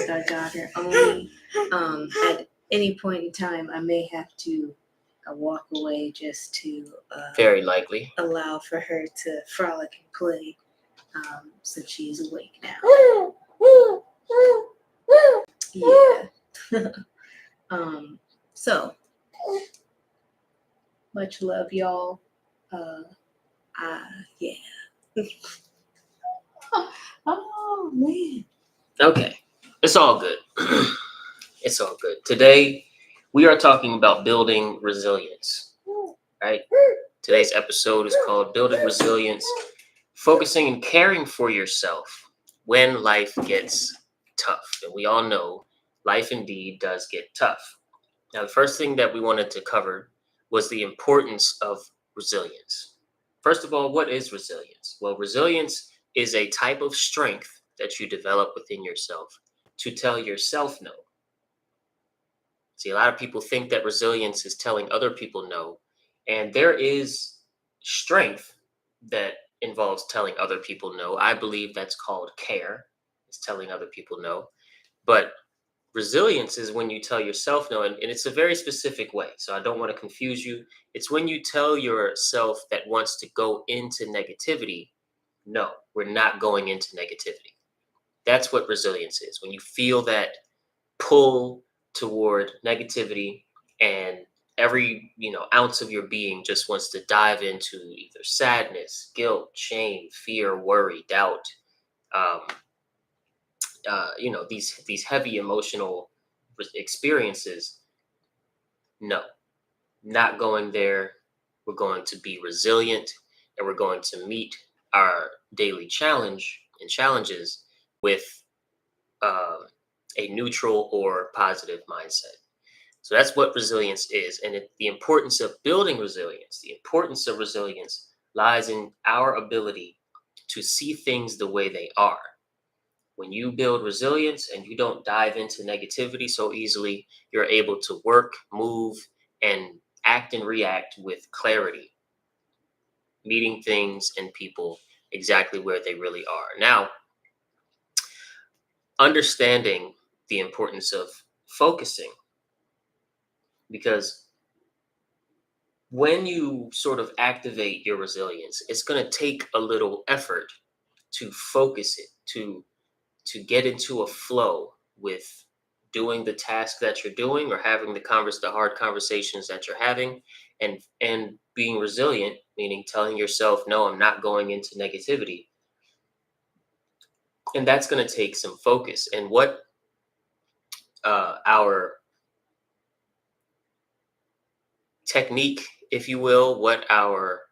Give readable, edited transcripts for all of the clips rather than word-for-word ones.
with our daughter only. At any point in time, I may have to walk away just to Very likely. allow for her to frolic and play, since she's awake now. Yeah. So much love, y'all. Yeah. Oh man. Okay, it's all good. It's all good. Today, we are talking about building resilience, right? Today's episode is called Building Resilience, focusing and caring for yourself when life gets tough. And we all know life indeed does get tough. Now, the first thing that we wanted to cover was the importance of resilience. First of all, what is resilience? Well, resilience is a type of strength that you develop within yourself to tell yourself no. See, a lot of people think that resilience is telling other people no, and there is strength that involves telling other people no. I believe that's called care, it's telling other people no. But resilience is when you tell yourself no, and it's a very specific way. So I don't want to confuse you. It's when you tell yourself that wants to go into negativity, no, we're not going into negativity. That's what resilience is. When you feel that pull toward negativity and every ounce of your being just wants to dive into either sadness, guilt, shame, fear, worry, doubt, um, these heavy emotional experiences. No, not going there. We're going to be resilient, and we're going to meet our daily challenges with uh, a neutral or positive mindset. So that's what resilience is. And the importance of building resilience, the importance of resilience lies in our ability to see things the way they are. When you build resilience and you don't dive into negativity so easily, you're able to work, move, and act and react with clarity, meeting things and people exactly where they really are. Now, understanding the importance of focusing, because when you sort of activate your resilience, it's going to take a little effort to focus it, to get into a flow with doing the task that you're doing or having the hard conversations that you're having, and being resilient, meaning telling yourself, no, I'm not going into negativity. And that's going to take some focus. And what our technique, if you will, what our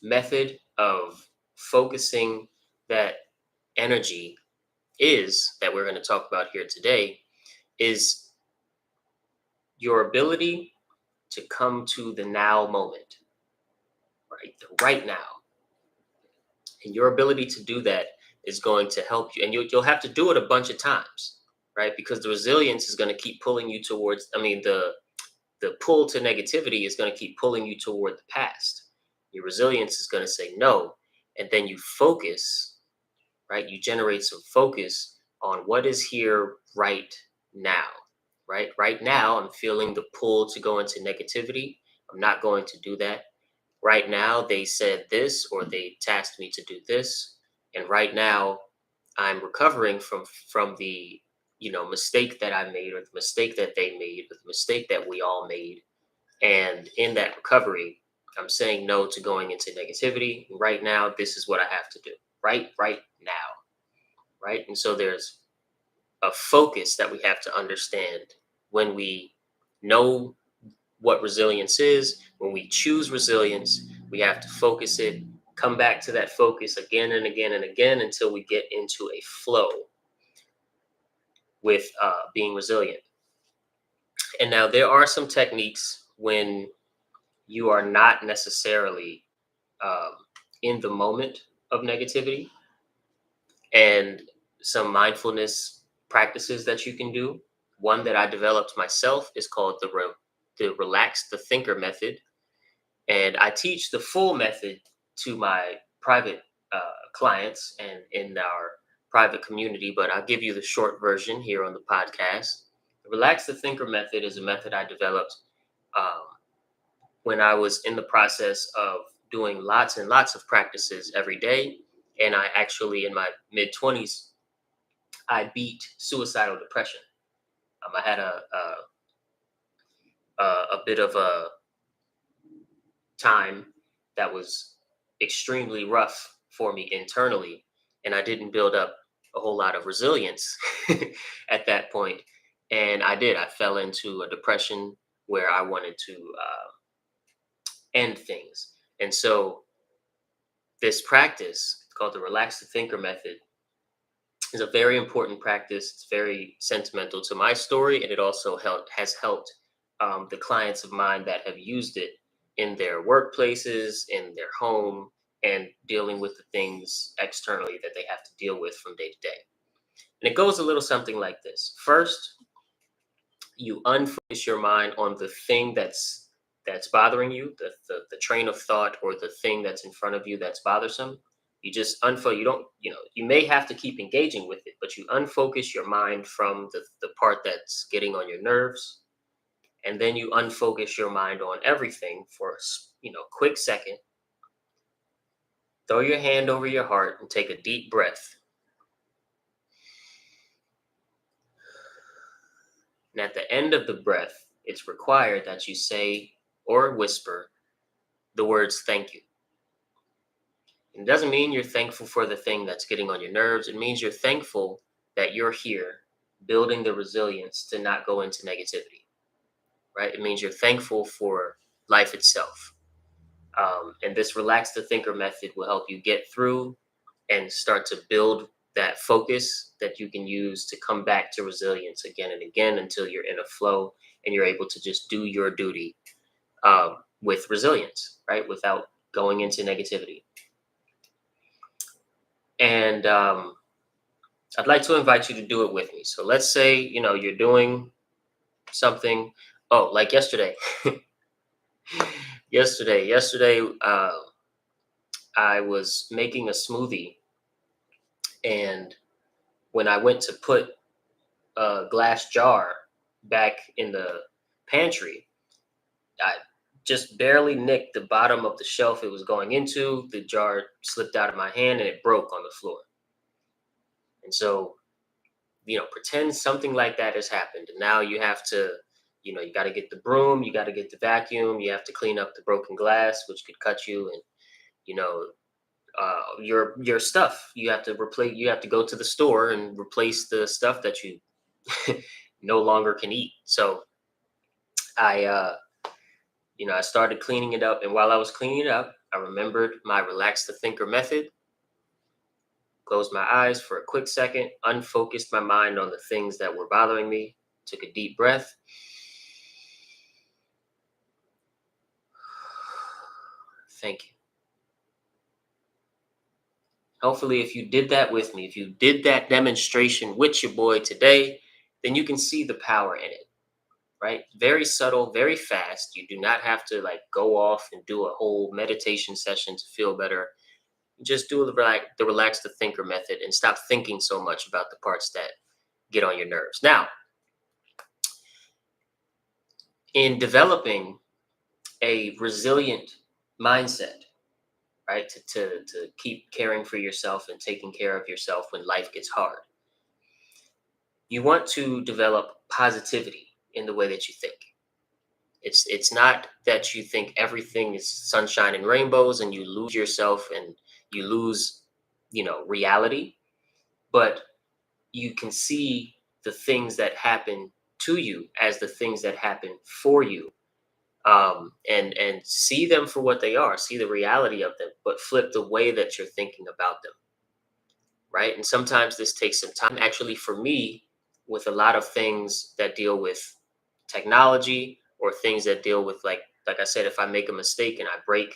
method of focusing that energy is that we're going to talk about here today is your ability to come to the now moment, right? The right now. And your ability to do that is going to help you. And you'll have to do it a bunch of times, right? Because the resilience is going to keep pulling you towards, the pull to negativity is going to keep pulling you toward the past. Your resilience is going to say no. And then you focus, right? You generate some focus on what is here right now, right? Right now, I'm feeling the pull to go into negativity. I'm not going to do that. Right now, they said this or they tasked me to do this. And right now, I'm recovering from the mistake that I made, or the mistake that they made, or the mistake that we all made. And in that recovery, I'm saying no to going into negativity. Right now, this is what I have to do. Right now. Right. And so there's a focus that we have to understand when we know what resilience is. When we choose resilience, we have to focus it, come back to that focus again and again and again until we get into a flow with being resilient. And now there are some techniques when you are not necessarily um, in the moment of negativity, and some mindfulness practices that you can do. One that I developed myself is called the Relax the Thinker method. And I teach the full method to my private clients and in our private community, but I'll give you the short version here on the podcast. The Relax the Thinker method is a method I developed um, when I was in the process of doing lots and lots of practices every day. And I actually, in my mid 20s, I beat suicidal depression. I had a bit of a time that was extremely rough for me internally, and I didn't build up a whole lot of resilience at that point. And I fell into a depression where I wanted to end things. And so this practice called the Relax the Thinker method is a very important practice. It's very sentimental to my story, and it also has helped the clients of mine that have used it in their workplaces, in their home, and dealing with the things externally that they have to deal with from day to day. And it goes a little something like this. First, you unfocus your mind on the thing that's bothering you, the train of thought or the thing that's in front of you that's bothersome. You just unfocus. You don't, you may have to keep engaging with it, but you unfocus your mind from the part that's getting on your nerves. And then you unfocus your mind on everything for quick second. Throw your hand over your heart and take a deep breath. And at the end of the breath, it's required that you say or whisper the words "thank you." It doesn't mean you're thankful for the thing that's getting on your nerves. It means you're thankful that you're here building the resilience to not go into negativity, right? It means you're thankful for life itself. And this Relax the Thinker method will help you get through and start to build that focus that you can use to come back to resilience again and again until you're in a flow and you're able to just do your duty with resilience, right? Without going into negativity. And I'd like to invite you to do it with me. So let's say, you're doing something. Oh, like yesterday. yesterday, I was making a smoothie. And when I went to put a glass jar back in the pantry, I just barely nicked the bottom of the shelf it was going into. The jar slipped out of my hand and it broke on the floor. And so, pretend something like that has happened. And now you have to, you got to get the broom, you got to get the vacuum, you have to clean up the broken glass, which could cut you. And, your stuff, you have to replace, you have to go to the store and replace the stuff that you no longer can eat. So I started cleaning it up. And while I was cleaning it up, I remembered my Relax the Thinker method. Closed my eyes for a quick second, unfocused my mind on the things that were bothering me, took a deep breath. Thank you. Hopefully, if you did that with me, if you did that demonstration with your boy today, then you can see the power in it, right? Very subtle, very fast. You do not have to go off and do a whole meditation session to feel better. Just do the Relax the Thinker method and stop thinking so much about the parts that get on your nerves. Now, in developing a resilient mindset, right, to keep caring for yourself and taking care of yourself when life gets hard, you want to develop positivity in the way that you think. It's not that you think everything is sunshine and rainbows and you lose yourself and you lose, reality, but you can see the things that happen to you as the things that happen for you, and see them for what they are, see the reality of them, but flip the way that you're thinking about them, right? And sometimes this takes some time. Actually, for me, with a lot of things that deal with technology or things that deal with like I said, if I make a mistake and I break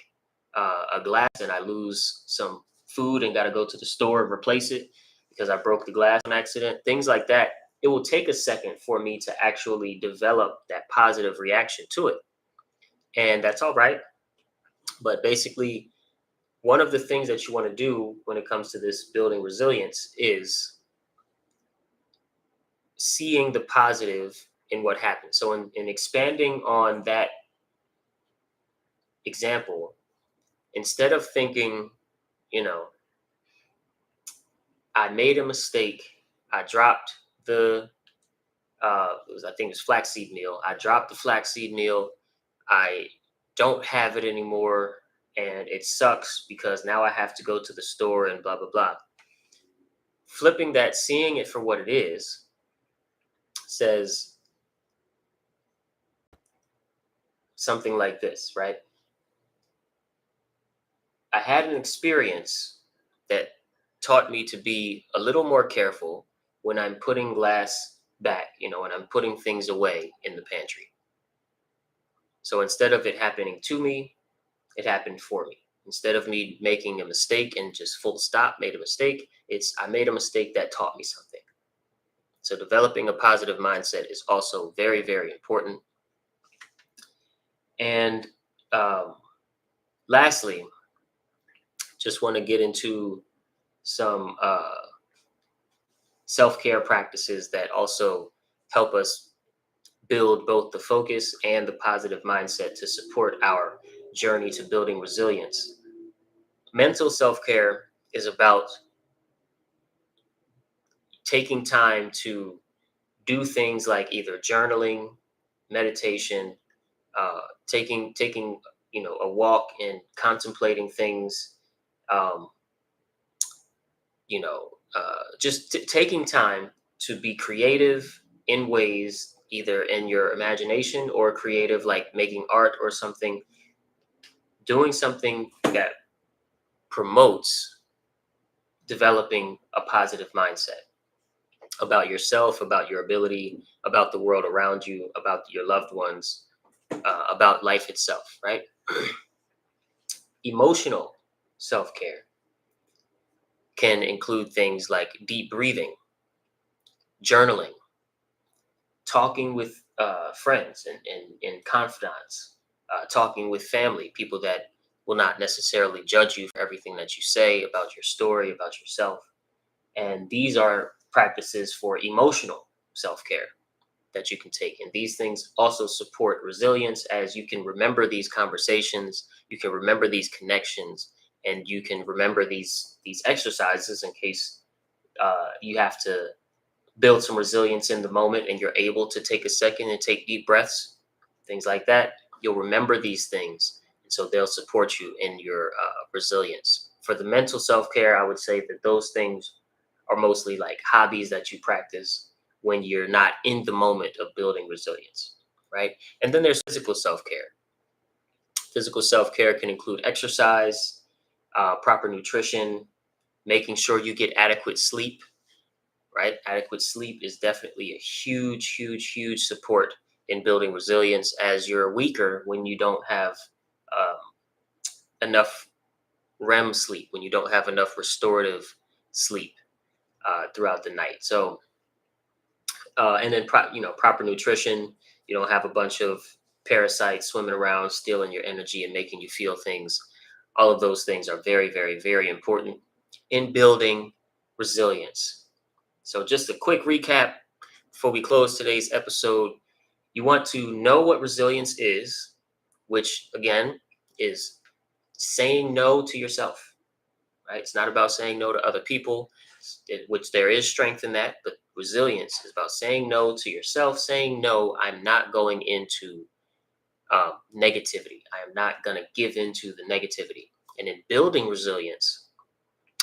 a glass and I lose some food and got to go to the store and replace it because I broke the glass on accident, things like that, it will take a second for me to actually develop that positive reaction to it. And that's all right. But basically, one of the things that you want to do when it comes to this building resilience is seeing the positive in what happens. So in expanding on that example, instead of thinking, you know, I made a mistake, I dropped the I think it was flaxseed meal. I dropped the flaxseed meal. I don't have it anymore, and it sucks because now I have to go to the store and blah blah blah. Flipping that, seeing it for what it is, says something like this, right? I had an experience that taught me to be a little more careful when I'm putting glass back, when I'm putting things away in the pantry. So instead of it happening to me, it happened for me. Instead of me making a mistake and just full stop, made a mistake, it's I made a mistake that taught me something. So developing a positive mindset is also very, very important. And um, lastly, just want to get into some self-care practices that also help us build both the focus and the positive mindset to support our journey to building resilience. Mental self-care is about taking time to do things like either journaling, meditation, taking a walk and contemplating things, um, just taking time to be creative in ways either in your imagination or creative like making art or something, doing something that promotes developing a positive mindset about yourself, about your ability, about the world around you, about your loved ones, about life itself, right? Emotional self-care can include things like deep breathing, journaling, talking with friends and confidants, talking with family, people that will not necessarily judge you for everything that you say about your story, about yourself. And these are practices for emotional self-care that you can take. And these things also support resilience as you can remember these conversations, you can remember these connections, and you can remember these exercises in case you have to build some resilience in the moment and you're able to take a second and take deep breaths, things like that. You'll remember these things. And so they'll support you in your resilience. For the mental self care, I would say that those things are mostly like hobbies that you practice when you're not in the moment of building resilience, right? And then there's physical self care. Physical self care can include exercise, proper nutrition, making sure you get adequate sleep, right? Adequate sleep is definitely a huge, huge, huge support in building resilience as you're weaker when you don't have um, enough REM sleep, when you don't have enough restorative sleep throughout the night. So, and then proper nutrition. You don't have a bunch of parasites swimming around, stealing your energy and making you feel things. All of those things are very, very, very important in building resilience. So, just a quick recap before we close today's episode. You want to know what resilience is, which again is saying no to yourself, right? It's not about saying no to other people, which there is strength in that, but resilience is about saying no to yourself, saying no, I'm not going into negativity. I am not going to give into the negativity. And in building resilience,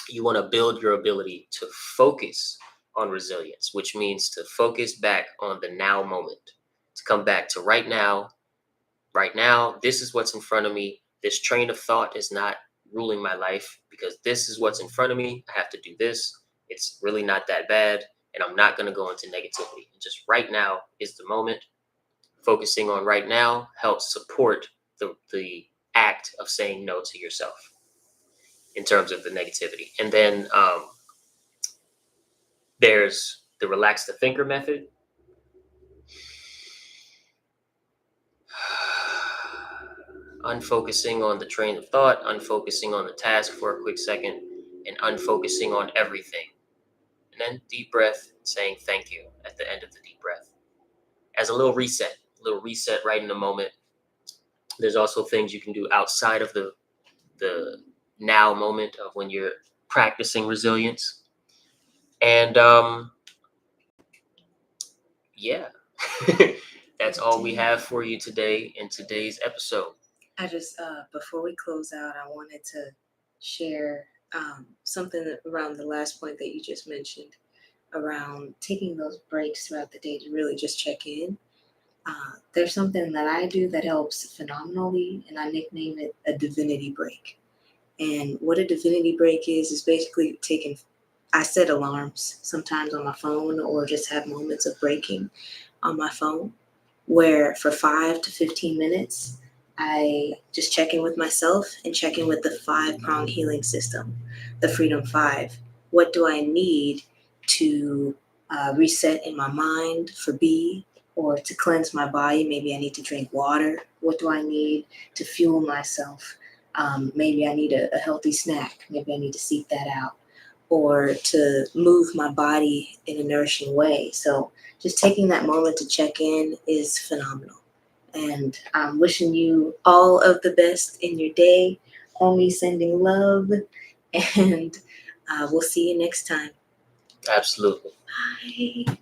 you want to build your ability to focus on resilience, which means to focus back on the now moment, to come back to right now. Right now, this is what's in front of me. This train of thought is not ruling my life because this is what's in front of me. I have to do this. It's really not that bad. And I'm not going to go into negativity. Just right now is the moment. Focusing on right now helps support the act of saying no to yourself in terms of the negativity. And then there's the relax the thinker method. unfocusing on the train of thought, unfocusing on the task for a quick second, and unfocusing on everything. And then deep breath, saying thank you at the end of the deep breath. As a little reset right in the moment. There's also things you can do outside of the now moment of when you're practicing resilience. And yeah, that's all we have for you today in today's episode. I just, before we close out, I wanted to share something around the last point that you just mentioned around taking those breaks throughout the day to really just check in. There's something that I do that helps phenomenally, and I nickname it a divinity break. And what a divinity break is basically taking, I set alarms sometimes on my phone or just have moments of breaking on my phone where for 5 to 15 minutes, I just check in with myself and check in with the 5-prong healing system, the Freedom Five. What do I need to reset in my mind for B, or to cleanse my body? Maybe I need to drink water. What do I need to fuel myself? Maybe I need a healthy snack. Maybe I need to seek that out, or to move my body in a nourishing way. So just taking that moment to check in is phenomenal. And I'm wishing you all of the best in your day. Homie, sending love. And we'll see you next time. Absolutely. Bye.